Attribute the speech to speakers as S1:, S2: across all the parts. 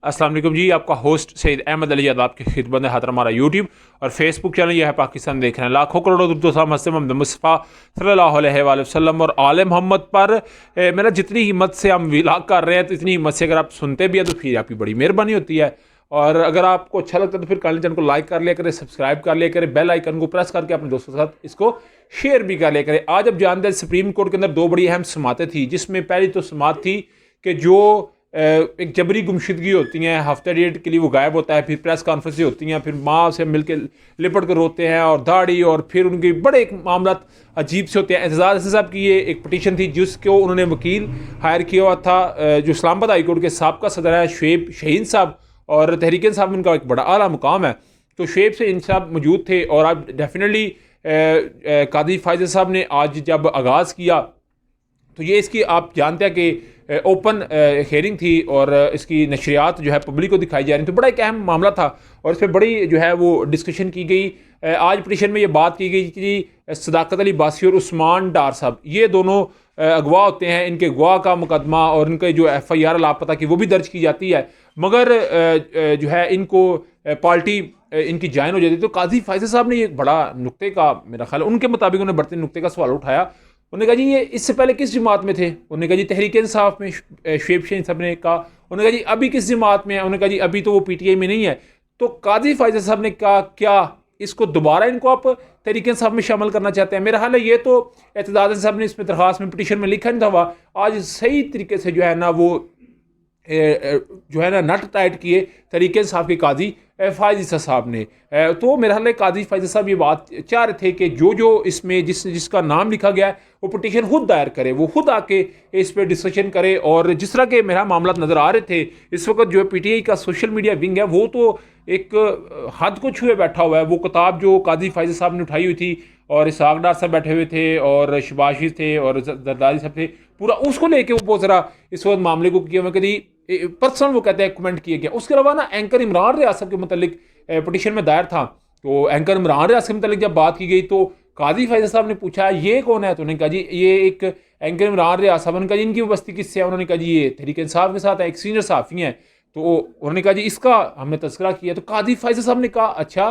S1: अस्सलाम वालेकुम जी, आपका होस्ट सईद अहमद अली आदाब की खिदमत में हाजिर हमारा यूट्यूब और फेसबुक चैनल यह है पाकिस्तान देख रहे हैं। लाखों करोड़ों दुरूद सलाम मोहम्मद मुस्तफ़ा सल्लल्लाहु अलैहि वसल्लम और आले मोहम्मद पर। मेरा जितनी हिम्मत से हम विलाग कर रहे हैं तो इतनी हिम्मत से अगर आप सुनते भी हैं तो फिर आपकी बड़ी मेहरबानी होती है। और अगर आपको अच्छा लगता है तो फिर चैनल को लाइक कर लिया करें, सब्सक्राइब कर लिया करें, बेल आइकन को प्रेस करके अपने दोस्तों के साथ इसको शेयर भी कर लिया करें। आज आप जानते हैं सुप्रीम कोर्ट के अंदर दो बड़ी अहम समातें थी, जिसमें पहली तो समात थी कि जो एक जबरी गुमशुदगी होती हैं, हफ्ते डेढ़ के लिए वो गायब होता है, फिर प्रेस कॉन्फ्रेंस होती हैं, फिर माँ से मिल के लिपट कर रोते हैं और दाढ़ी, और फिर उनके बड़े एक मामला अजीब से होते हैं। एजाज हसन साहब की ये एक पटिशन थी जिसको उन्होंने वकील हायर किया हुआ था, जो इस्लामाबाद हाई कोर्ट के साबका सदर हैं शुएब शाहीन साहब, और तहरीक इंसाफ में उनका एक बड़ा आला मुकाम है। तो शुएब शाहीन साहब मौजूद थे और अब डेफिनेटली कादी फायज़ साहब ने आज जब आगाज़ किया तो ये इसकी आप जानते हैं कि ओपन हेयरिंग थी और इसकी नशरियात जो है पब्लिक को दिखाई जा रही थी। तो बड़ा एक अहम मामला था और इस पर बड़ी जो है वो डिस्कशन की गई। आज पिटीशन में ये बात की गई कि सदाकत अली बासी और उस्मान डार साहब ये दोनों अगवा होते हैं, इनके अगवा का मुकदमा और इनके जो FIR लापता की वो भी दर्ज की जाती है, मगर जो है इनको पार्टी इनकी ज्वाइन हो जाती है। तो काजी फायज़ साहब ने ये बड़ा नुक्ते का, मेरा ख्याल उनके मुताबिक उन्होंने बढ़ते नुक्ते का सवाल उठाया। उन्होंने कहा जी ये इससे पहले किस जमात में थे? उन्होंने कहा जी तहरीक इंसाफ में शुएब शाहीन साहब ने कहा। उन्होंने कहा जी अभी किस जमात में है? उन्होंने कहा जी अभी तो वो PTI में नहीं है। तो काजी फायज़ साहब ने कहा क्या इसको दोबारा इनको आप तहरीक इंसाफ में शामिल करना चाहते हैं? मेरा हाल है ये तो एतजाज़ साहब ने इसमें दरख्वास्त में पिटीशन में लिखा नहीं था हुआ, आज सही तरीके से जो है ना वो जो है ना नट टाइट किए तहरीक इंसाफ के काजी फायज़ साहब ने। तो मेरा हाल है काजी फायज़ साहब ये बात चाह रहे थे कि जो इसमें जिसका नाम लिखा गया है वो पिटीशन खुद दायर करे, वो खुद आके इस पर डिस्कशन करे। और जिस तरह के मेरा मामला नज़र आ रहे थे इस वक्त जो PTI का सोशल मीडिया विंग है वो तो एक हद को छुए बैठा हुआ है। वो किताब जो काजी फायज़ साहब ने उठाई हुई थी और इसहाक डार साहब बैठे हुए थे और शबाशी थे और जरदारी साहब थे, पूरा उसको लेके वो बहुत ज़रा इस वक्त मामले को किया हुआ कभी पर्सनल वो कहते हैं कमेंट किया गया। उसके अलावा ना एंकर इमरान रियाज साहब के मतलब पटिशन में दायर था, तो एंकर इमरान रियाज के मतलब जब बात की गई तो काजी फायज़ साहब ने पूछा ये कौन है? तो उन्होंने कहा जी ये एक एंकर इमरान रियाज साहब। उन्होंने कहा जी इनकी बस्ती किससे है? उन्होंने कहा जी ये तहरीक इंसाफ के साथ है, एक सीनियर सहाफ़ी हैं। तो उन्होंने कहा जी इसका हमने तस्करा किया। तो काजी फायज़ साहब ने कहा अच्छा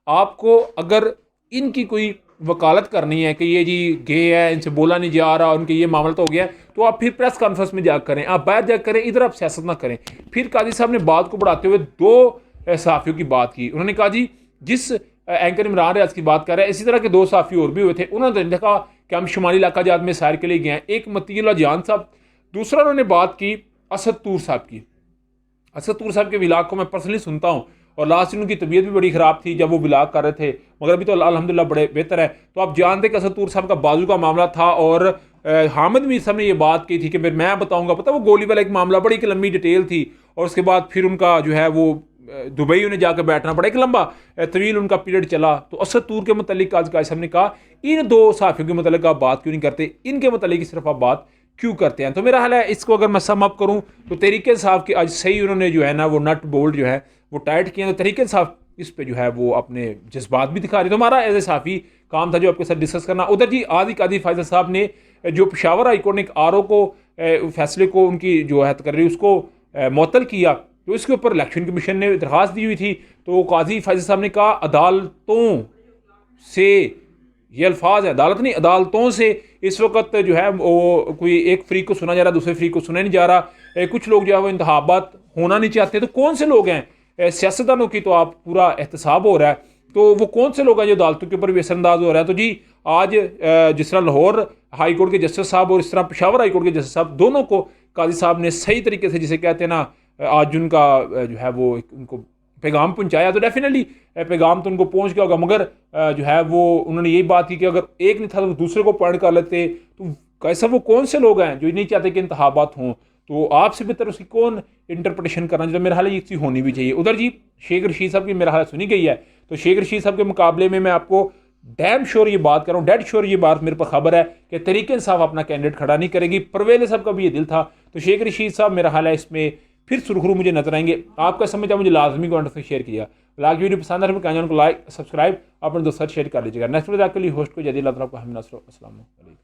S1: आपको अगर इनकी कोई वकालत करनी है कि ये जी गे है, इनसे बोला नहीं जा रहा, उनके ये मामला तो हो गया, तो आप फिर प्रेस कॉन्फ्रेंस में जा करें, आप बाहर जा करें, इधर आप सियासत ना करें। फिर काजी साहब ने बात को बढ़ाते हुए दो सहाफ़ियों की बात की। उन्होंने कहा जी जिस एंकर इमरान रियाज की बात कर रहे हैं इसी तरह के दो सहाफ़ी और भी हुए थे, उन्होंने देखा कि हम शुमाली इलाका जात में सैर के लिए गए हैं, एक मतीउल्लाह जान साहब, दूसरा उन्होंने बात की असद तूर साहब की। असद तूर साहब के विलाग को मैं पर्सनली सुनता हूँ और लास्ट दिन उनकी तबीयत भी बड़ी ख़राब थी जब वो विलाग कर रहे थे, मगर अभी तो अल्हम्दुलिल्लाह बड़े बेहतर है। तो आप जानते कि असद तूर साहब का बाजू का मामला था और हामिद मीर साहब ने ये बात की थी कि मैं बताऊंगा, पता वो गोली वाला एक मामला, बड़ी एक लंबी डिटेल थी। और उसके बाद फिर उनका जो है वो दुबई उन्हें जाकर बैठना पड़ा, एक लंबा तवील उनका पीरियड चला। तो असद तूर के मतलब आज काजी साहब ने कहा इन दो सहाफ़ियों के मतलब आप बात क्यों नहीं करते, इनके मतलब सिर्फ आप बात क्यों करते हैं? तो मेरा हाल है इसको अगर मैं सम अप करूँ तो तहरीक इंसाफ के आज सही उन्होंने जो है ना वो नट बोल्ट जो है वो टाइट किए। तो तहरीक इंसाफ इस पे जो है वो अपने जज्बात भी दिखा रहे। तो हमारा एज ए सहाफ़ी काम था जो आपके साथ डिस्कस करना। उधर जी आदि कादी फायज़ साहब ने जो पेशावर हाई कोर्ट ने एक RO को फैसले को उनकी जो है तकर्री उसको मुअत्तल किया, तो इसके ऊपर इलेक्शन कमीशन ने दरख्वास्त दी हुई थी। तो काजी फायज़ साहब ने कहा अदालतों से, ये अल्फाज है अदालत नहीं, अदालतों से इस वक्त जो है वो कोई एक फ्रीक को सुना जा रहा, दूसरे फ्रीक को सुना नहीं जा रहा। कुछ लोग जो है वो इंतखाबात होना नहीं चाहते। तो कौन से लोग हैं? सियासतदानों की तो आप पूरा एहतसाब हो रहा है, तो वो कौन से लोग हैं जो अदालतों के ऊपर भी असरअंदाज हो रहा है? तो जी आज जिस तरह लाहौर हाई कोर्ट के जस्टिस साहब और इस तरह पेशावर हाई कोर्ट के जस्टिस साहब, दोनों को काजी साहब ने सही तरीके से, जिसे कहते हैं ना, आज उनका जो है वो उनको पैगाम पहुंचाया। तो डेफिनेटली पैगाम तो उनको पहुंच गया होगा, मगर जो है वो उन्होंने यही बात की कि अगर एक नहीं था तो दूसरे को पॉइंट कर लेते। तो कैसा वो कौन से लोग हैं जो नहीं चाहते कि इंतखाबात हों? तो आपसे बेहतर उसकी कौन इंटरप्रिटेशन करना चाहिए? मेरा हाल ये चीज़ होनी भी चाहिए। उधर जी शेख रशीद साहब की मेरा हाल सुनी गई है, तो शेख रशीद साहब के मुकाबले में मैं आपको डैम श्योर ये बात कर रहा हूँ, डेड श्योर ये बात मेरे पर खबर है कि तहरीक इंसाफ अपना कैंडिडेट खड़ा नहीं करेगी। परवेज़ साहब का भी ये दिल था। तो शेख रशीद साहब मेरा हाल है इसमें फिर सुरखरू मुझे नजर आएंगे। आपका समझ मुझे लाजमी कमेंट से शेयर किया। लाइक वीडियो पसंद आ रहा है चैनल को लाइक सब्सक्राइब अपने दोस्तों शेयर कर लीजिएगा। नेक्स्ट वीडियो आपके लिए होस्ट को जदीद अल्लाह को हम नसर। अस्सलाम वालेकुम।